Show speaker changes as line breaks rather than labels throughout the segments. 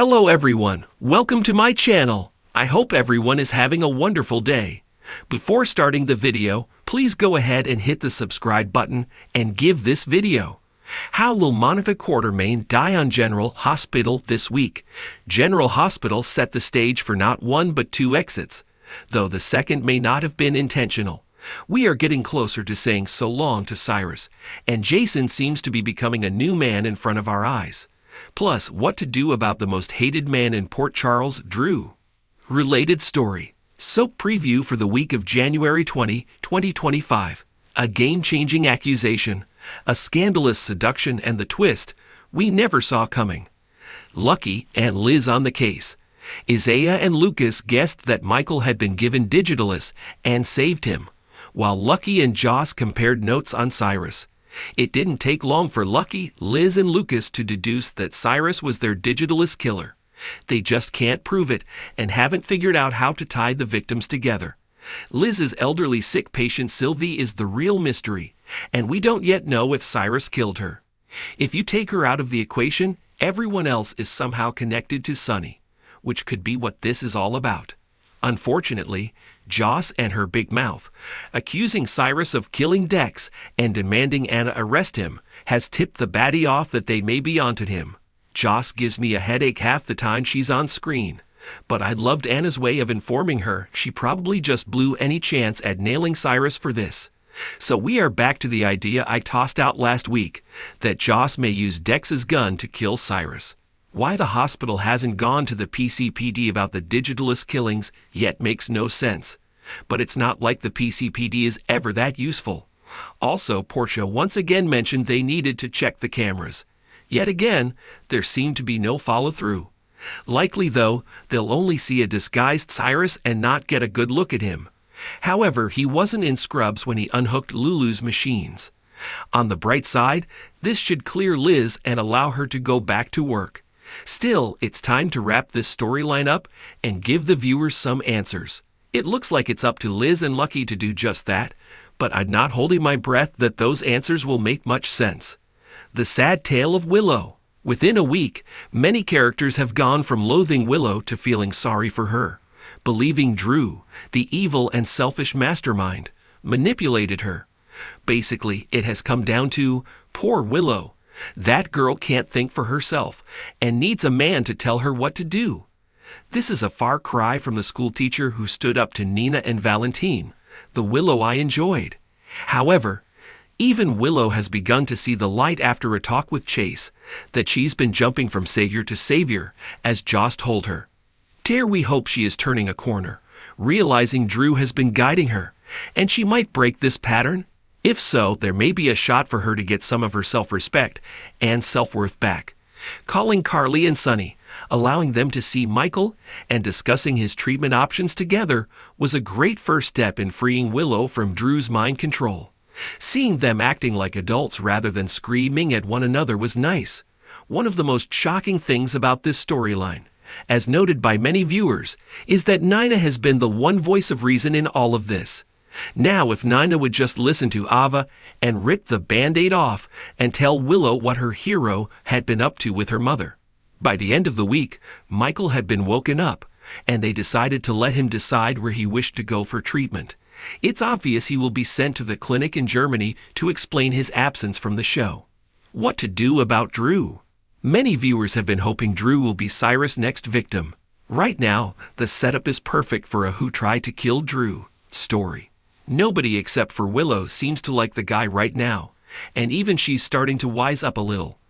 Hello everyone, welcome to my channel. I hope everyone is having a wonderful day. Before starting the video, please go ahead and hit the subscribe button and give this video. How will Monica Quartermain die on General Hospital this week? General Hospital set the stage for not one but two exits, though the second may not have been intentional. We are getting closer to saying so long to Cyrus, and Jason seems to be becoming a new man in front of our eyes. Plus, what to do about the most hated man in Port Charles, Drew. Related story. Soap preview for the week of January 20, 2025. A game-changing accusation, a scandalous seduction, and the twist we never saw coming. Lucky and Liz on the case. Isaiah and Lucas guessed that Michael had been given Digitalis and saved him, while Lucky and Joss compared notes on Cyrus. It didn't take long for Lucky, Liz, and Lucas to deduce that Cyrus was their Digitalis killer. They just can't prove it and haven't figured out how to tie the victims together. Liz's elderly sick patient Sylvie is the real mystery, and we don't yet know if Cyrus killed her. If you take her out of the equation, everyone else is somehow connected to Sunny, which could be what this is all about. Unfortunately, Joss and her big mouth, accusing Cyrus of killing Dex and demanding Anna arrest him, has tipped the baddie off that they may be onto him. Joss gives me a headache half the time she's on screen, but I loved Anna's way of informing her she probably just blew any chance at nailing Cyrus for this. So we are back to the idea I tossed out last week, that Joss may use Dex's gun to kill Cyrus. Why the hospital hasn't gone to the PCPD about the Digitalis killings yet makes no sense. But it's not like the PCPD is ever that useful. Also, Portia once again mentioned they needed to check the cameras. Yet again, there seemed to be no follow-through. Likely, though, they'll only see a disguised Cyrus and not get a good look at him. However, he wasn't in scrubs when he unhooked Lulu's machines. On the bright side, this should clear Liz and allow her to go back to work. Still, it's time to wrap this storyline up and give the viewers some answers. It looks like it's up to Liz and Lucky to do just that, but I'm not holding my breath that those answers will make much sense. The sad tale of Willow. Within a week, many characters have gone from loathing Willow to feeling sorry for her, believing Drew, the evil and selfish mastermind, manipulated her. Basically, it has come down to, poor Willow. That girl can't think for herself and needs a man to tell her what to do. This is a far cry from the school teacher who stood up to Nina and Valentine, the Willow I enjoyed. However, even Willow has begun to see the light after a talk with Chase, that she's been jumping from savior to savior, as Joss told her. Dare we hope she is turning a corner, realizing Drew has been guiding her, and she might break this pattern? If so, there may be a shot for her to get some of her self-respect and self-worth back. Calling Carly and Sunny, allowing them to see Michael, and discussing his treatment options together was a great first step in freeing Willow from Drew's mind control. Seeing them acting like adults rather than screaming at one another was nice. One of the most shocking things about this storyline, as noted by many viewers, is that Nina has been the one voice of reason in all of this. Now, if Nina would just listen to Ava and rip the Band-Aid off and tell Willow what her hero had been up to with her mother. By the end of the week, Michael had been woken up, and they decided to let him decide where he wished to go for treatment. It's obvious he will be sent to the clinic in Germany to explain his absence from the show. What to do about Drew? Many viewers have been hoping Drew will be Cyrus' next victim. Right now, the setup is perfect for a Who Tried to Kill Drew story. Nobody except for Willow seems to like the guy right now, and even she's starting to wise up a little.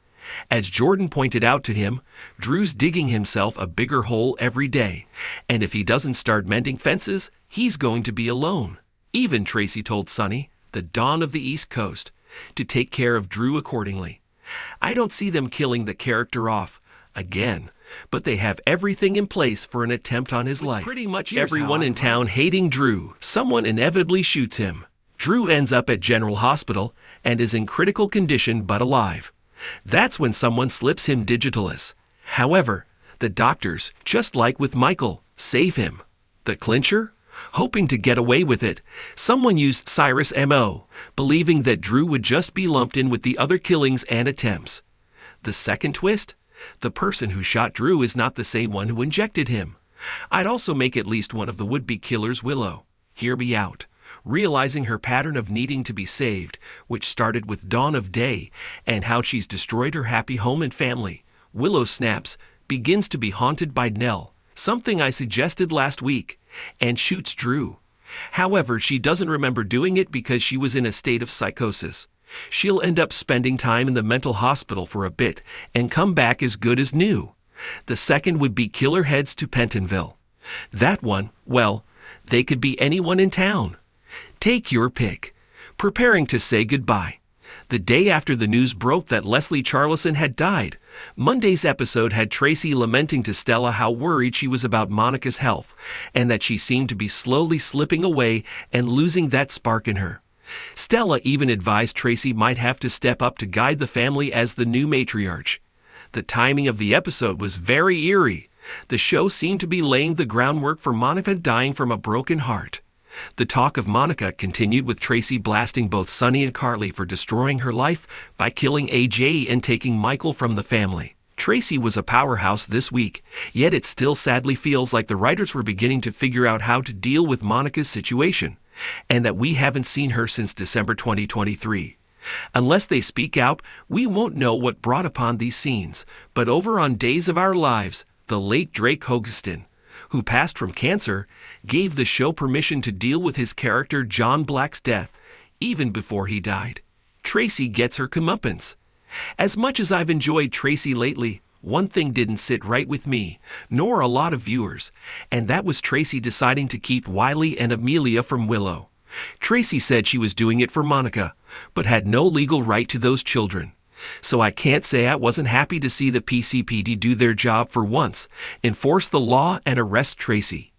As Jordan pointed out to him, Drew's digging himself a bigger hole every day, and if he doesn't start mending fences, he's going to be alone. Even Tracy told Sunny, the Dawn of the East Coast, to take care of Drew accordingly. I don't see them killing the character off, again, but they have everything in place for an attempt on his life. Pretty much everyone in town hating Drew, someone inevitably shoots him. Drew ends up at General Hospital and is in critical condition but alive. That's when someone slips him Digitalis. However, the doctors, just like with Michael, save him. The clincher? Hoping to get away with it, someone used Cyrus' MO, believing that Drew would just be lumped in with the other killings and attempts. The second twist? The person who shot Drew is not the same one who injected him. I'd also make at least one of the would-be killers Willow. Hear me out. Realizing her pattern of needing to be saved, which started with Dawn of Day, and how she's destroyed her happy home and family, Willow snaps, begins to be haunted by Nell, something I suggested last week, and shoots Drew. However, she doesn't remember doing it because she was in a state of psychosis. She'll end up spending time in the mental hospital for a bit and come back as good as new. The second would be Killer heads to Pentonville. That one, well, they could be anyone in town. Take your pick. Preparing to say goodbye. The day after the news broke that Leslie Charleson had died, Monday's episode had Tracy lamenting to Stella how worried she was about Monica's health, and that she seemed to be slowly slipping away and losing that spark in her. Stella even advised Tracy might have to step up to guide the family as the new matriarch. The timing of the episode was very eerie. The show seemed to be laying the groundwork for Monica dying from a broken heart. The talk of Monica continued with Tracy blasting both Sonny and Carly for destroying her life by killing AJ and taking Michael from the family. Tracy was a powerhouse this week, yet it still sadly feels like the writers were beginning to figure out how to deal with Monica's situation, and that we haven't seen her since December 2023. Unless they speak out, we won't know what brought upon these scenes. But over on Days of Our Lives, the late Drake Hogestyn, who passed from cancer, gave the show permission to deal with his character John Black's death, even before he died. Tracy gets her comeuppance. As much as I've enjoyed Tracy lately, one thing didn't sit right with me, nor a lot of viewers, and that was Tracy deciding to keep Wiley and Amelia from Willow. Tracy said she was doing it for Monica, but had no legal right to those children. So I can't say I wasn't happy to see the PCPD do their job for once, enforce the law and arrest Tracy.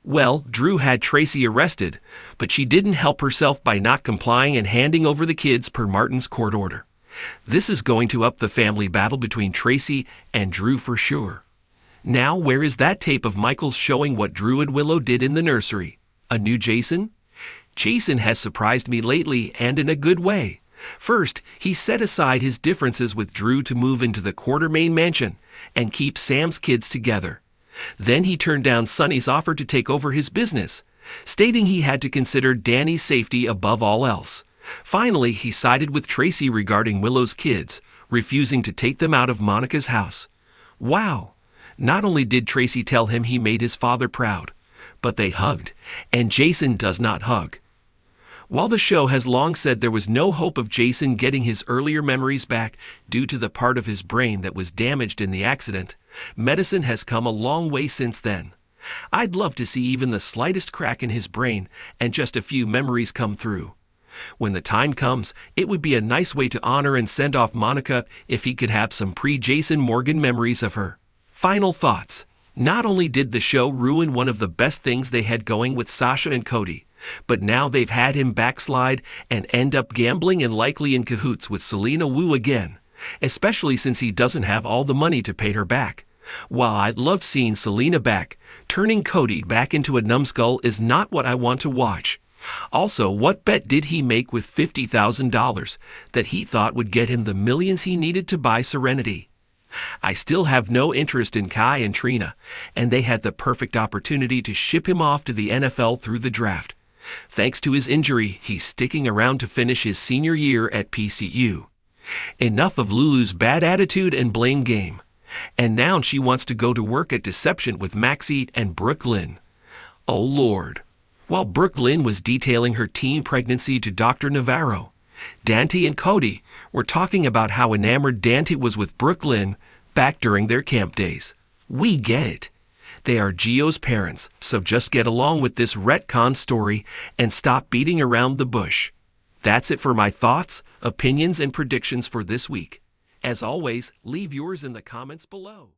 Well, Drew had Tracy arrested, but she didn't help herself by not complying and handing over the kids per Martin's court order. This is going to up the family battle between Tracy and Drew for sure. Now, where is that tape of Michael's showing what Drew and Willow did in the nursery? A new Jason? Jason has surprised me lately, and in a good way. First, he set aside his differences with Drew to move into the Quartermain mansion and keep Sam's kids together. Then he turned down Sonny's offer to take over his business, stating he had to consider Danny's safety above all else. Finally, he sided with Tracy regarding Willow's kids, refusing to take them out of Monica's house. Wow! Not only did Tracy tell him he made his father proud, but they hugged, and Jason does not hug. While the show has long said there was no hope of Jason getting his earlier memories back due to the part of his brain that was damaged in the accident, medicine has come a long way since then. I'd love to see even the slightest crack in his brain and just a few memories come through. When the time comes, it would be a nice way to honor and send off Monica if he could have some pre-Jason Morgan memories of her. Final thoughts. Not only did the show ruin one of the best things they had going with Sasha and Cody, but now they've had him backslide and end up gambling and likely in cahoots with Selena Wu again, especially since he doesn't have all the money to pay her back. While I'd love seeing Selena back, turning Cody back into a numbskull is not what I want to watch. Also, what bet did he make with $50,000 that he thought would get him the millions he needed to buy Serenity? I still have no interest in Kai and Trina, and they had the perfect opportunity to ship him off to the NFL through the draft. Thanks to his injury, he's sticking around to finish his senior year at PCU. Enough of Lulu's bad attitude and blame game. And now she wants to go to work at Deception with Maxie and Brooklyn. Oh Lord. While Brooklyn was detailing her teen pregnancy to Dr. Navarro, Dante and Cody were talking about how enamored Dante was with Brooklyn back during their camp days. We get it. They are Gio's parents, so just get along with this retcon story and stop beating around the bush. That's it for my thoughts, opinions, and predictions for this week. As always, leave yours in the comments below.